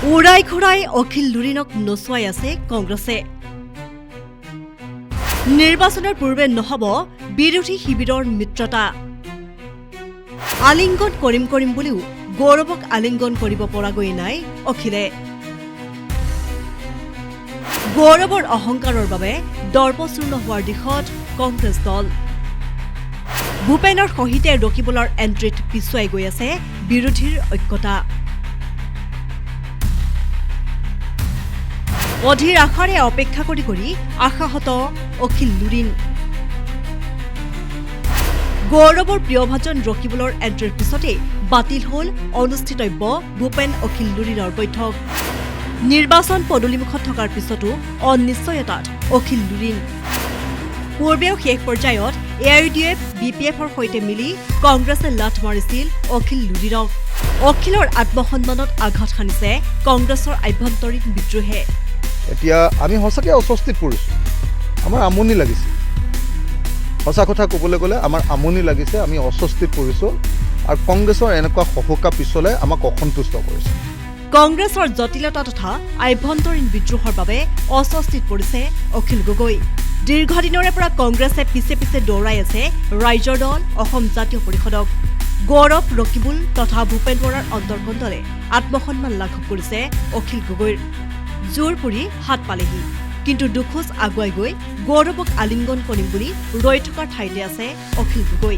উৰাই ঘূৰাই অখিল লুৰিণক নচুৱাই আছে কংগ্ৰেছে। নিৰ্বাচনৰ পূৰ্বে নহব বিৰোধী শিবিৰৰ মিত্ৰতা। আলিংগন কৰিম বুলিও গৌৰৱক আলিংগন কৰিব পৰাগৈ নাই অখিলে। গৌৰৱৰ অহংকাৰৰ বাবে দৰ্পচূৰ্ণ হোৱাৰ দিশত কংগ্ৰেছ দল। ভূপেনৰ সহিতে ৰকিবুলৰ এণ্ট্ৰিত পিছুৱাই গৈ আছে বিৰোধীৰ ঐক্যতা। অধীৰ আশাৰে অপেক্ষা কৰি আশাহত অখিল লুৰিণ। গৌৰৱৰ প্ৰিয়ভাজন ৰকিবুলৰ এণ্ট্ৰিৰ পিছতে বাতিল হ'ল অনুষ্ঠিতব্য ভূপেন অখিল লুৰিণৰ বৈঠক। নিৰ্বাচন পদূলিমুখত থকাৰ পিছতো অনিশ্চয়তাত অখিল লুৰিণ। পূৰ্বেও শেষ পৰ্যায়ত AIUDF BPFৰ সৈতে মিলি কংগ্ৰেছে লাথ মাৰিছিল অখিল লুৰিণক। অখিলৰ আত্মসন্মানত আঘাত সানিছে কংগ্ৰেছৰ আভ্যন্তৰীণ বিদ্ৰোহে। এতিয়া আমি সঁচাকৈ অস্বস্তিত পৰিছোঁ। আমাৰ আমনি লাগিছে, সঁচা কথা ক'বলৈ গ'লে আমাৰ আমনি লাগিছে, আমি অস্বস্তিত পৰিছোঁ। আৰু কংগ্ৰেছৰ এনেকুৱা সহুকা পিছলৈ আমাক অসন্তুষ্ট কৰিছে। কংগ্ৰেছৰ জটিলতা তথা আভ্যন্তৰীণ বিদ্ৰোহৰ বাবে অস্বস্তিত পৰিছে অখিল গগৈ। দীৰ্ঘদিনৰে পৰা কংগ্ৰেছে পিছে দৌৰাই আছে ৰাইজৰ দল অসম জাতীয় পৰিষদক। গৌৰৱ ৰকিবুল তথা ভূপেন বৰাৰ অন্তৰ্কণ্ডলে আত্মসন্মান লাঘৱ কৰিছে অখিল গগৈৰ। জোৰ পুৰি হাত পালেহি, কিন্তু দুখোজ আগুৱাই গৈ গৌৰৱক আলিংগন কৰিম বুলি ৰৈ থকাৰ ঠাইতে আছে অখিল গগৈ।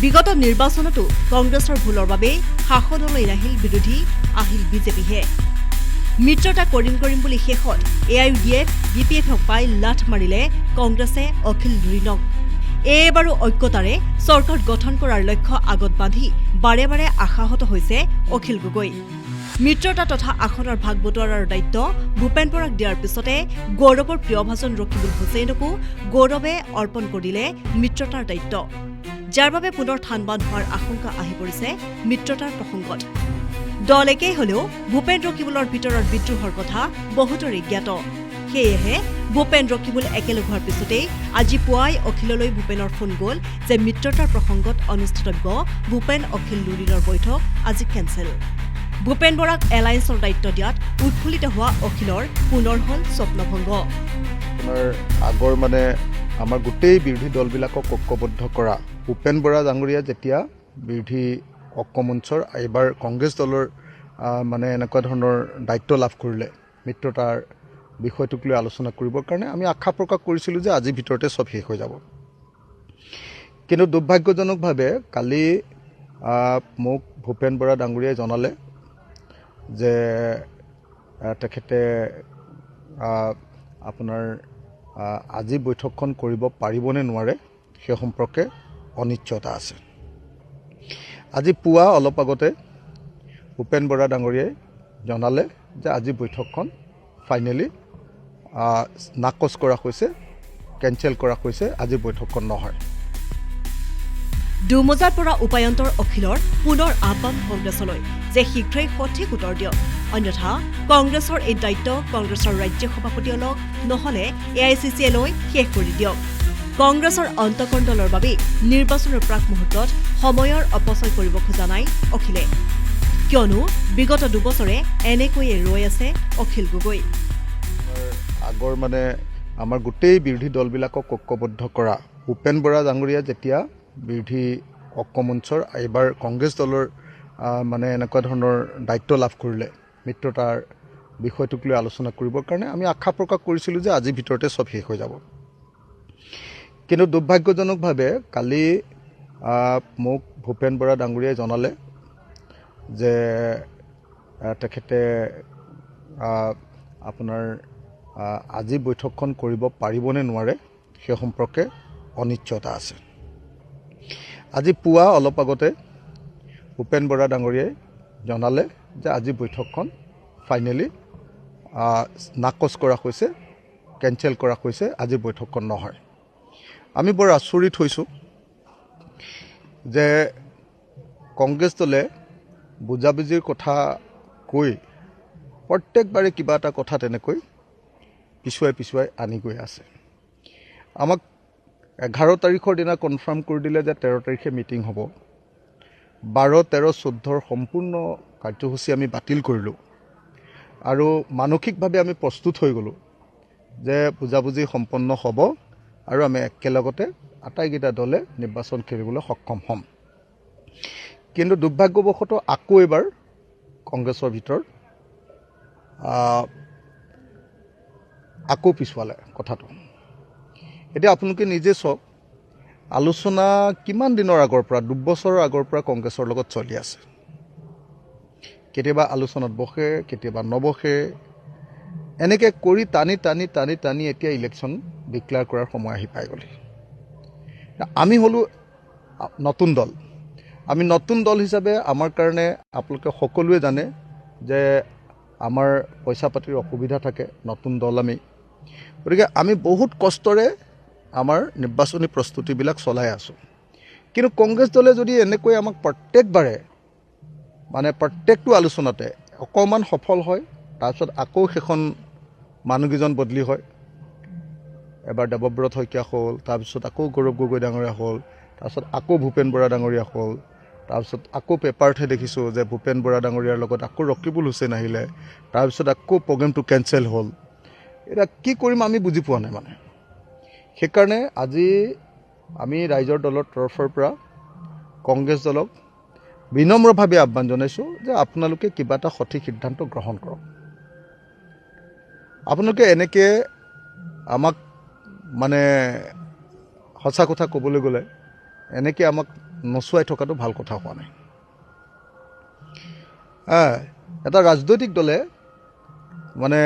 বিগত নিৰ্বাচনতো কংগ্ৰেছৰ ভুলৰ বাবেই শাসনলৈ নাহিল বিৰোধী, আহিল বিজেপিহে। মিত্ৰতা কৰিম বুলি শেষত AIUDF BPFক পাই লাথ মাৰিলে কংগ্ৰেছে অখিল লুৰিণক। এইবাৰো ঐক্যতাৰে চৰকাৰ গঠন কৰাৰ লক্ষ্য আগত বান্ধি বাৰে বাৰে আশাহত হৈছে অখিল গগৈ। মিত্ৰতা তথা আসনৰ ভাগ বটোৱাৰাৰ দায়িত্ব ভূপেন বৰাক দিয়াৰ পিছতে গৌৰৱৰ প্ৰিয়ভাজন ৰকিবুল হুছেইনকো গৌৰৱে অৰ্পণ কৰিলে মিত্ৰতাৰ দায়িত্ব, যাৰ বাবে পুনৰ থান-বান হোৱাৰ আশংকা আহি পৰিছে মিত্ৰতাৰ প্ৰসংগত। দল একেই হলেও ভূপেন ৰকিবুলৰ ভিতৰৰ বিদ্ৰোহৰ কথা বহুতৰে জ্ঞাত। সেয়েহে ভূপেন ৰকিবুল একেলগ হোৱাৰ পিছতেই আজি পুৱাই অখিললৈ ভূপেনৰ ফোন গ'ল যে মিত্ৰতাৰ প্ৰসংগত অনুষ্ঠিতব্য ভূপেন অখিল লুৰিণৰ বৈঠক আজি কেঞ্চেল। ভূপেন বৰাক এলায়েন্সৰ দায়িত্ব দিয়াত উৎফুল্লিত হোৱা অখিলৰ পুনৰ হ'ল স্বপ্নভংগ। আপোনাৰ আগৰ আমাৰ গোটেই বিৰোধী দলবিলাকক ঐক্যবদ্ধ কৰা ভূপেন বৰা ডাঙৰীয়া যেতিয়া বিৰোধী ঐক্যমঞ্চৰ এইবাৰ কংগ্ৰেছ দলৰ এনেকুৱা ধৰণৰ দায়িত্ব লাভ কৰিলে মিত্ৰতাৰ বিষয়টোক লৈ আলোচনা কৰিবৰ কাৰণে আমি আশা প্ৰকাশ কৰিছিলোঁ যে আজিৰ ভিতৰতে চব শেষ হৈ যাব। কিন্তু দুৰ্ভাগ্যজনকভাৱে কালি মোক ভূপেন বৰা ডাঙৰীয়াই জনালে যে তেখেতে আপোনাৰ আজি বৈঠকখন কৰিব পাৰিবনে নোৱাৰে সেই সম্পৰ্কে অনিশ্চয়তা আছে। আজি পুৱা অলপ আগতে ভূপেন বৰা ডাঙৰীয়াই জনালে যে আজি বৈঠকখন ফাইনেলি নাকচ কৰা হৈছে, কেঞ্চেল কৰা হৈছে, আজি বৈঠকখন নহয়। দুমোজাৰ পৰা উপায়ন্তৰ অখিলৰ পুনৰ আহ্বান কংগ্ৰেছলৈ যে শীঘ্ৰেই সঠিক উত্তৰ দিয়ক, অন্যথা কংগ্ৰেছৰ এই দায়িত্ব কংগ্ৰেছৰ ৰাজ্যিক সভাপতিয়লক নহলে AICC লৈ শেষ কৰি দিয়ক। কংগ্ৰেছৰ অন্তকণ্ডলৰ বাবে নিৰ্বাচনৰ প্ৰাক মুহূৰ্তত সময়ৰ অপচয় কৰিব খোজা নাই অখিলে, কিয়নো বিগত দুবছৰে এনেকৈয়ে ৰৈ আছে অখিল গগৈ। আগৰ আমাৰ গোটেই বিৰোধী দলবিলাকক ঐক্যবদ্ধ কৰা ভূপেন বৰা ডাঙৰীয়া যেতিয়া বিৰোধী ঐক্যমঞ্চৰ এইবাৰ কংগ্ৰেছ দলৰ এনেকুৱা ধৰণৰ দায়িত্ব লাভ কৰিলে মিত্ৰতাৰ বিষয়টোক লৈ আলোচনা কৰিবৰ কাৰণে আমি আশা প্ৰকাশ কৰিছিলোঁ যে আজিৰ ভিতৰতে চব শেষ হৈ যাব। কিন্তু দুৰ্ভাগ্যজনকভাৱে কালি মোক ভূপেন বৰা ডাঙৰীয়াই জনালে যে তেখেতে আপোনাৰ আজি বৈঠকখন কৰিব পাৰিবনে নোৱাৰে সেই সম্পৰ্কে অনিশ্চয়তা আছে। আজি পুৱা অলপ আগতে ভূপেন বৰা ডাঙৰীয়াই জনালে যে আজি বৈঠকখন ফাইনেলি নাকচ কৰা হৈছে, কেঞ্চেল কৰা হৈছে, আজি বৈঠকখন নহয়। আমি বৰ আচৰিত হৈছোঁ যে কংগ্ৰেছ দলে বুজাবুজিৰ কথা কৈ প্ৰত্যেকবাৰে কিবা এটা কথা তেনেকৈ পিছুৱাই আনি গৈ আছে। আমাক 11 তাৰিখৰ দিনা কনফাৰ্ম কৰি দিলে যে 13 তাৰিখে মিটিং হ'ব। 12, 13, 14 সম্পূৰ্ণ কাৰ্যসূচী আমি বাতিল কৰিলোঁ। আৰু মানসিকভাৱে আমি প্ৰস্তুত হৈ গ'লোঁ যে বুজাবুজি সম্পন্ন হ'ব আৰু আমি একেলগতে আটাইকেইটা দলে নিৰ্বাচন খেলিবলৈ সক্ষম হ'ম। কিন্তু দুৰ্ভাগ্যবশতঃ আকৌ এবাৰ কংগ্ৰেছৰ ভিতৰত আকৌ পিছুৱালে কথাটো। এতিয়া আপোনালোকে নিজে চাওক, আলোচনা কিমান দিনৰ আগৰ পৰা, 2 বছৰৰ আগৰ পৰা কংগ্ৰেছৰ লগত চলি আছে। কেতিয়াবা আলোচনাত বহে, কেতিয়াবা নবহে, এনেকৈ কৰি টানি টানি টানি টানি এতিয়া ইলেকশ্যন ডিক্লেয়াৰ কৰাৰ সময় আহি পাই গ'ল। আমি হ'লোঁ নতুন দল। আমি নতুন দল হিচাপে আমাৰ কাৰণে আপোনালোকে সকলোৱে জানে যে আমাৰ পইচা পাতিৰ অসুবিধা থাকে, নতুন দল আমি। গতিকে আমি বহুত কষ্টৰে আমাৰ নিৰ্বাচনী প্ৰস্তুতিবিলাক চলাই আছোঁ। কিন্তু কংগ্ৰেছ দলে যদি এনেকৈ আমাক প্ৰত্যেকবাৰে মানে প্ৰত্যেকটো আলোচনাতে অকণমান সফল হয়, তাৰপিছত আকৌ সেইখন মানুহকেইজন বদলি হয়। এবাৰ দেৱব্ৰত শইকীয়া হ'ল, তাৰপিছত আকৌ গৌৰৱ গগৈ ডাঙৰীয়া হ'ল, তাৰপিছত আকৌ ভূপেন বৰা ডাঙৰীয়া হ'ল, তাৰপিছত আকৌ পেপাৰতহে দেখিছোঁ যে ভূপেন বৰা ডাঙৰীয়াৰ লগত আকৌ ৰকিবুল হুছেইন আহিলে, তাৰপিছত আকৌ প্ৰগ্ৰেমটো কেঞ্চেল হ'ল। এতিয়া কি কৰিম আমি বুজি পোৱা নাই মানে। সেইকাৰণে আজি আমি ৰাইজৰ দলৰ তৰফৰ পৰা কংগ্ৰেছ দলক বিনম্ৰভাৱে আহ্বান জনাইছোঁ যে আপোনালোকে কিবা এটা সঠিক সিদ্ধান্ত গ্ৰহণ কৰক। আপোনালোকে এনেকৈ আমাক মানে সঁচা কথা ক'বলৈ গ'লে এনেকৈ আমাক নচুৱাই থকাটো ভাল কথা হোৱা নাই। এটা ৰাজনৈতিক দলে মানে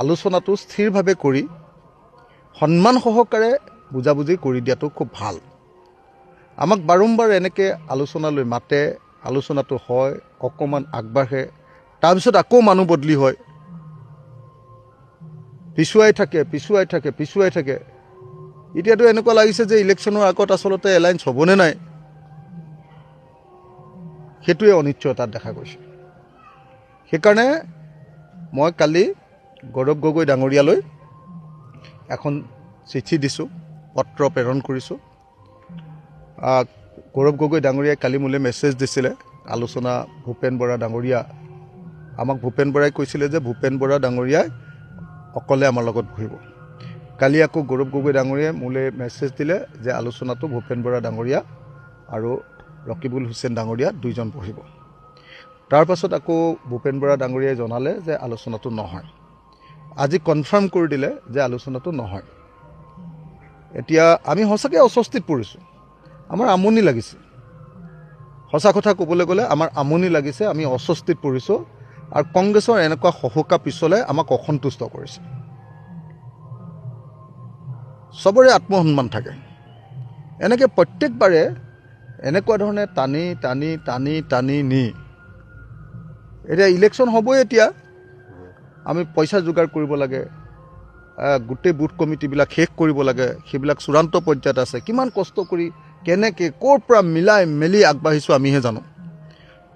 আলোচনাটো স্থিৰভাৱে কৰি সন্মান সহকাৰে বুজাবুজি কৰি দিয়াটো খুব ভাল। আমাক বাৰম্বাৰ এনেকৈ আলোচনালৈ মাতে, আলোচনাটো হয়, অকণমান আগবাঢ়ে, তাৰপিছত আকৌ মানুহ বদলি হয়, পিছুৱাই থাকে। এতিয়াতো এনেকুৱা লাগিছে যে ইলেকশ্যনৰ আগত আচলতে এলায়েন্স হ'বনে নাই, সেইটোৱে অনিশ্চয়তাত দেখা গৈছে। সেইকাৰণে মই কালি গৌৰৱ গগৈ ডাঙৰীয়ালৈ এখন চিঠি দিছোঁ, পত্ৰ প্ৰেৰণ কৰিছোঁ। গৌৰৱ গগৈ ডাঙৰীয়াই কালি মোলৈ মেছেজ দিছিলে, আলোচনা ভূপেন বৰা ডাঙৰীয়া, আমাক ভূপেন বৰাই কৈছিলে যে ভূপেন বৰা ডাঙৰীয়াই অকলে আমাৰ লগত বহিব। কালি আকৌ গৌৰৱ গগৈ ডাঙৰীয়াই মোলৈ মেছেজ দিলে যে আলোচনাটো ভূপেন বৰা ডাঙৰীয়া আৰু ৰকিবুল হুছেইন ডাঙৰীয়া 2জন বহিব। তাৰপাছত আকৌ ভূপেন বৰা ডাঙৰীয়াই জনালে যে আলোচনাটো নহয়। আজি কনফাৰ্ম কৰি দিলে যে আলোচনাটো নহয়। এতিয়া আমি সঁচাকৈ অস্বস্তিত পৰিছোঁ, আমাৰ আমনি লাগিছে। সঁচা কথা ক'বলৈ গ'লে আমাৰ আমনি লাগিছে, আমি অস্বস্তিত পৰিছোঁ। আৰু কংগ্ৰেছৰ এনেকুৱা সহুকা পিছলৈ আমাক অসন্তুষ্ট কৰিছে। চবৰে আত্মসন্মান থাকে, এনেকৈ প্ৰত্যেকবাৰে এনেকুৱা ধৰণে টানি টানি টানি টানি নি এতিয়া ইলেকশ্যন হ'বই। এতিয়া আমি পইচা যোগাৰ কৰিব লাগে, গোটেই বুথ কমিটিবিলাক শেষ কৰিব লাগে, সেইবিলাক চূড়ান্ত পৰ্যায়ত আছে। কিমান কষ্ট কৰি কেনেকৈ ক'ৰ পৰা মিলাই মেলি আগবাঢ়িছোঁ আমিহে জানো।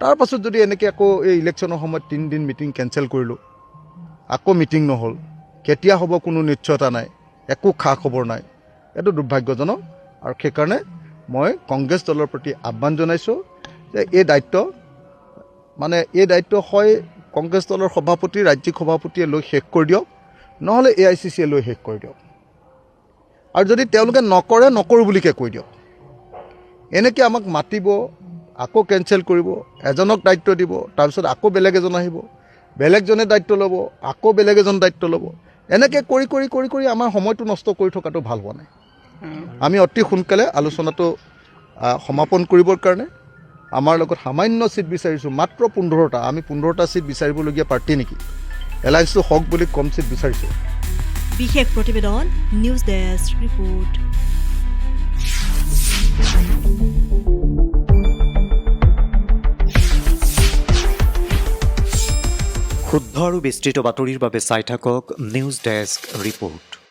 তাৰপাছত যদি এনেকৈ আকৌ এই ইলেকশ্যনৰ সময়ত 3 দিন মিটিং কেঞ্চেল কৰিলোঁ, আকৌ মিটিং নহ'ল, কেতিয়া হ'ব কোনো নিশ্চয়তা নাই, একো খা খবৰ নাই, এইটো দুৰ্ভাগ্যজনক। আৰু সেইকাৰণে মই কংগ্ৰেছ দলৰ প্ৰতি আহ্বান জনাইছোঁ যে এই দায়িত্ব হয় কংগ্ৰেছ দলৰ সভাপতি, ৰাজ্যিক সভাপতিয়ে লৈ শেষ কৰি দিয়ক, নহ'লে AICCয়ে লৈ শেষ কৰি দিয়ক। আৰু যদি তেওঁলোকে নকৰোঁ বুলিকে কৈ দিয়ক। এনেকৈ আমাক মাতিব, আকৌ কেঞ্চেল কৰিব, এজনক দায়িত্ব দিব, তাৰপিছত আকৌ বেলেগ এজন আহিব, বেলেগজনে দায়িত্ব ল'ব, আকৌ বেলেগ এজন দায়িত্ব ল'ব। এনেকৈ কৰি কৰি কৰি কৰি আমাৰ সময়টো নষ্ট কৰি থকাটো ভাল হোৱা নাই। আমি অতি সোনকালে আলোচনাটো সমাপন কৰিবৰ কাৰণে আমাৰ লগত সামান্য ছিট বিচাৰিছোঁ, মাত্ৰ 15টা। আমি 15টা ছিট বিচাৰিবলগীয়া পাৰ্টি নেকি? এলায়েন্সটো হওক বুলি কম ছিট বিচাৰিছোঁ। বিশেষ প্ৰতিবেদন, নিউজ ডেস্ক ৰিপোৰ্ট। শুদ্ধ আৰু বিস্তৃত বাতৰিৰ বাবে চাই থাকক নিউজ ডেস্ক ৰিপোৰ্ট।